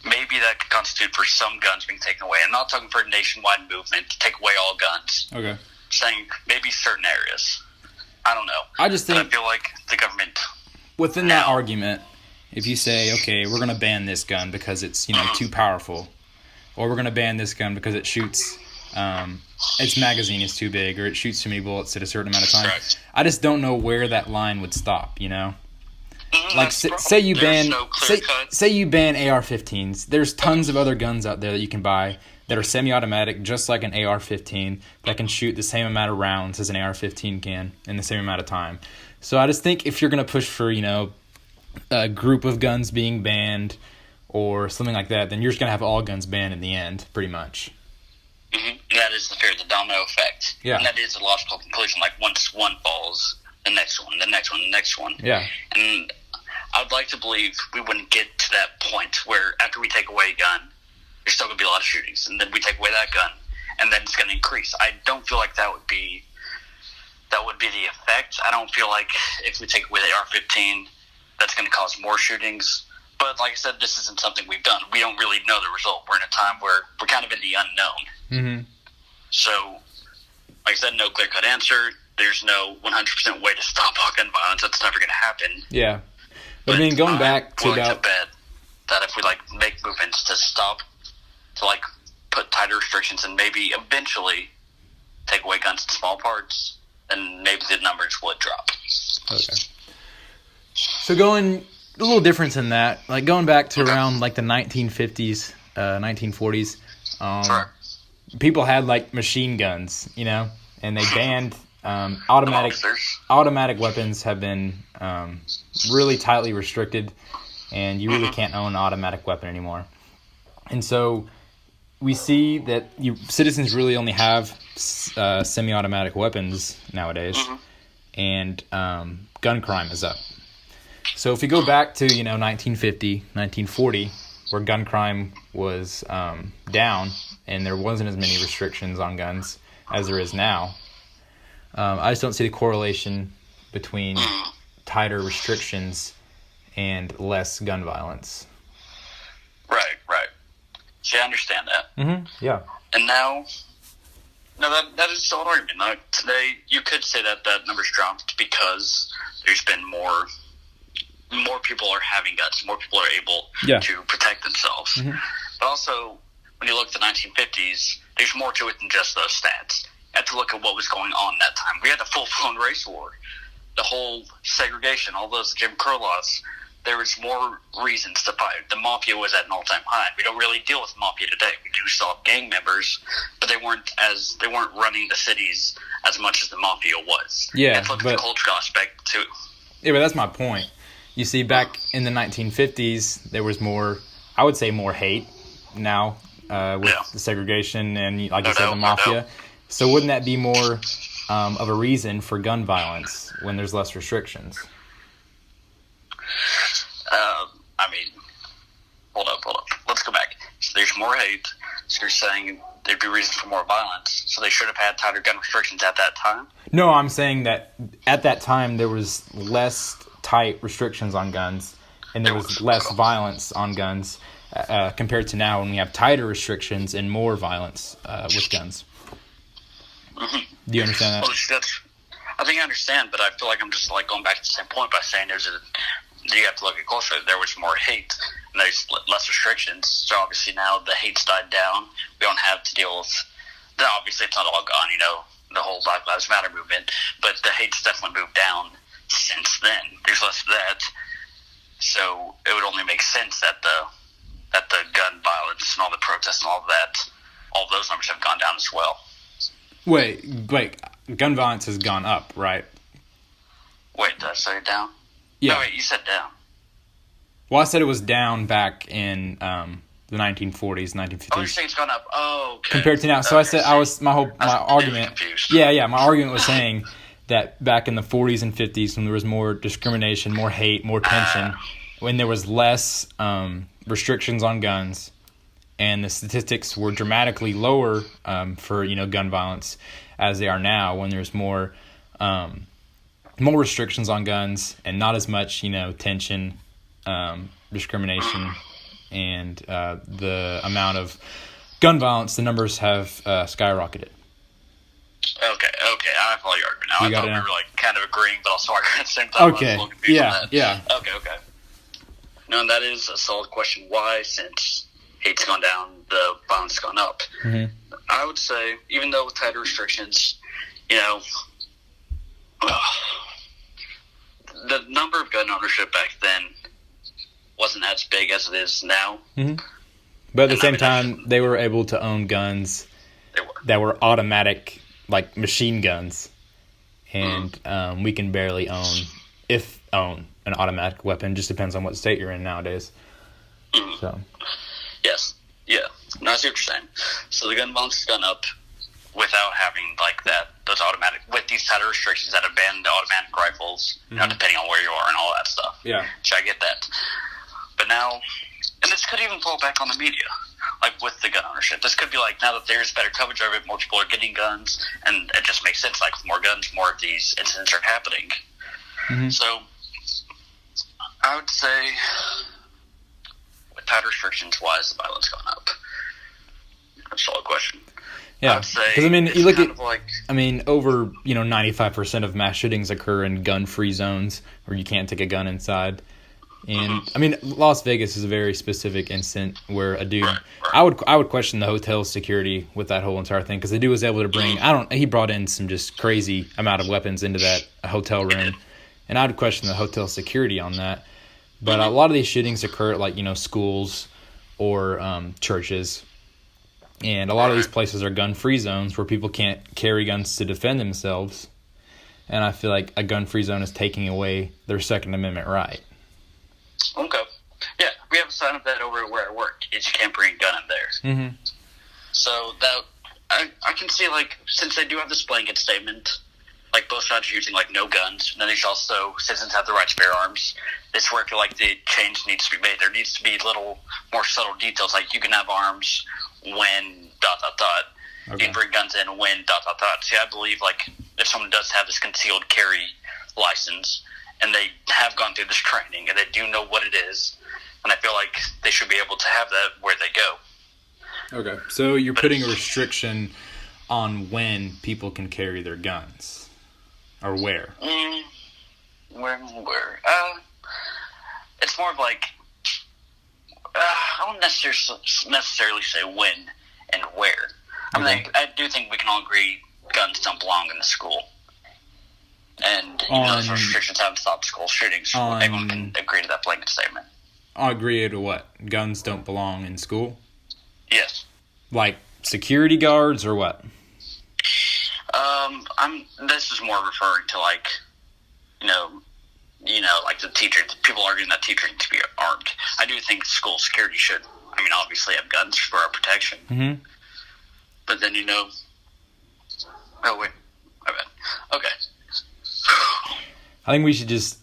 maybe that could constitute for some guns being taken away. I'm not talking for a nationwide movement to take away all guns. Okay. I'm saying maybe certain areas. I don't know. I just think, but I feel like the government, within that argument, if you say, okay, we're going to ban this gun because it's, too powerful, or we're going to ban this gun because it shoots, its magazine is too big, or it shoots too many bullets at a certain amount of time. Correct. I just don't know where that line would stop, Like, say you ban AR-15s. There's tons of other guns out there that you can buy that are semi-automatic, just like an AR-15, that can shoot the same amount of rounds as an AR-15 can in the same amount of time. So I just think if you're going to push for, a group of guns being banned or something like that, then you're just going to have all guns banned in the end, pretty much. Mm-hmm. That is the fear of the domino effect. Yeah. And that is a logical conclusion. Like, once one falls, the next one, the next one, the next one. Yeah. And I would like to believe we wouldn't get to that point where after we take away a gun, there's still going to be a lot of shootings. And then we take away that gun, and then it's going to increase. I don't feel like that would be the effect. I don't feel like if we take away the AR-15, that's going to cause more shootings. But like I said, this isn't something we've done. We don't really know the result. We're in a time where we're kind of in the unknown. Mm-hmm. So, like I said, no clear-cut answer. There's no 100% way to stop all gun violence. That's never going to happen. Yeah. But I mean, going back to to bet that if we make movements to stop, to put tighter restrictions and maybe eventually take away guns in small parts, then maybe the numbers would drop. Okay. So going a little difference in that, going back to around the 1950s, 1940s, Sure. people had like machine guns, you know, and they banned automatic Monsters. automatic weapons have been really tightly restricted, and you really can't own an automatic weapon anymore. And so we see that citizens really only have semi-automatic weapons nowadays, and gun crime is up. So if we go back to 1950, 1940, where gun crime was down and there wasn't as many restrictions on guns as there is now, I just don't see the correlation between tighter restrictions and less gun violence. Right. See, I understand that. Mm-hmm. Yeah. And now, no, that is still an argument. Now, today, you could say that number's dropped because there's been more people are having guns, more people are able to protect themselves. Mm-hmm. But also, when you look at the 1950s, there's more to it than just those stats. You have to look at what was going on that time. We had a full-blown race war, the whole segregation, all those Jim Crow laws. There was more reasons to fight. The mafia was at an all-time high. We don't really deal with mafia today. We do still have gang members, but they weren't running the cities as much as the mafia was. Yeah, let's look at the cultural aspect too. Yeah, but that's my point. You see, back in the 1950s, there was more, I would say, more hate now with the segregation and, like you said, the mafia. So wouldn't that be more of a reason for gun violence when there's less restrictions? Hold up. Let's go back. So there's more hate. So you're saying there'd be reason for more violence. So they should have had tighter gun restrictions at that time? No, I'm saying that at that time there was less tight restrictions on guns, and there was less violence on guns compared to now when we have tighter restrictions and more violence with guns. Mm-hmm. Do you understand that? Well, I think I understand, but I feel like I'm just going back to the same point by saying you have to look at culture. There was more hate and there's less restrictions. So obviously now the hate's died down. We don't have to deal with that. Obviously it's not all gone, the whole Black Lives Matter movement, but the hate's definitely moved down since then. There's less of that. So it would only make sense that the gun violence and all the protests and all of that, all of those numbers have gone down as well. Wait, gun violence has gone up, right? Wait, did I say it down? Yeah. No, wait, you said down. Well, I said it was down back in the 1940s, 1950s. Oh, you're saying it's gone up. Oh, okay. Compared to now. So I said my argument. Yeah, my argument was saying that back in the 40s and 50s, when there was more discrimination, more hate, more tension, when there was less restrictions on guns, and the statistics were dramatically lower for gun violence as they are now, when there's more restrictions on guns and not as much tension, discrimination, and the amount of gun violence, the numbers have skyrocketed. Okay, I follow your argument now. I thought we were kind of agreeing, but also arguing at the same time. Okay, I was a little confused on that. Yeah. Okay. No, and that is a solid question. Why, since hate's gone down, the violence has gone up? Mm-hmm. I would say, even though with tighter restrictions, the number of gun ownership back then wasn't as big as it is now. Mm-hmm. But at the same time, they were able to own guns that were automatic, like machine guns. And we can barely own an automatic weapon. Just depends on what state you're in nowadays. Mm-hmm. So. Yes. Yeah. No, I see what you're saying. So the gun violence has gone up without having those automatic, with these tighter restrictions that have banned the automatic rifles, depending on where you are and all that stuff. Yeah. So I get that. But now, and this could even fall back on the media, with the gun ownership. This could be now that there's better coverage of it, more people are getting guns, and it just makes sense. With more guns, more of these incidents are happening. Mm-hmm. So I would say, with tighter restrictions, why has the violence gone up? That's a solid question. Yeah, because you look at, over 95% of mass shootings occur in gun-free zones where you can't take a gun inside, and Las Vegas is a very specific instance where a dude, I would question the hotel security with that whole entire thing, because the dude was able to bring, he brought in some just crazy amount of weapons into that hotel room, and I would question the hotel security on that. But a lot of these shootings occur at schools or churches. And a lot of these places are gun-free zones where people can't carry guns to defend themselves. And I feel like a gun-free zone is taking away their Second Amendment right. Okay. Yeah, we have a sign of that over where I work. Is you can't bring a gun in there. Mm-hmm. So that I can see, like, since they do have this blanket statement, like both sides are using like no guns. And then there's also citizens have the right to bear arms. This where I feel like the change needs to be made. There needs to be little more subtle details, like you can have arms when ... Okay. You can bring guns in when ... See, I believe like if someone does have this concealed carry license and they have gone through this training and they do know what it is, and I feel like they should be able to have that where they go. Okay, so you're putting a restriction on when people can carry their guns, or where? Where? It's more of like I won't necessarily say when and where. I mean, I do think we can all agree guns don't belong in the school. And even though those restrictions haven't stopped school shootings, everyone can agree to that blanket statement. I agree to what? Guns don't belong in school? Yes. Like security guards or what? This is more referring to like, like the teacher. People arguing that teachers need to be armed. I do think school security should, obviously have guns for our protection. Mm-hmm. But then, oh wait, my bad. Okay. I think we should just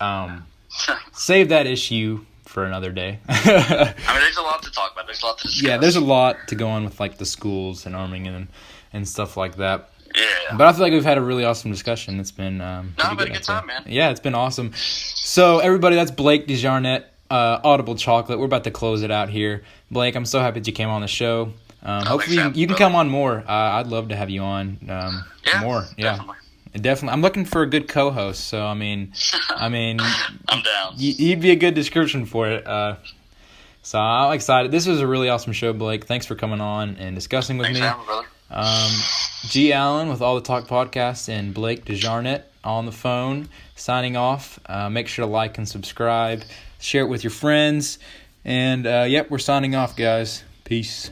save that issue for another day. There's a lot to talk about. There's a lot to discuss. Yeah, there's a lot to go on with like the schools and arming and stuff like that. Yeah. But I feel like we've had a really awesome discussion. It's been I've had a good time, man. Yeah, it's been awesome. So everybody, that's Blake DeJarnett, Audible Chocolate. We're about to close it out here. Blake, I'm so happy that you came on the show. Hopefully you can come on more. I'd love to have you on more. Yeah, definitely. I'm looking for a good co-host. So I mean, I'm down. You'd be a good description for it. So I'm excited. This was a really awesome show, Blake. Thanks for coming on and discussing with me. Thanks for having me, brother. G. Allen with All the Talk Podcast and Blake DeJarnett on the phone signing off. Make sure to like and subscribe. Share it with your friends. And, we're signing off, guys. Peace.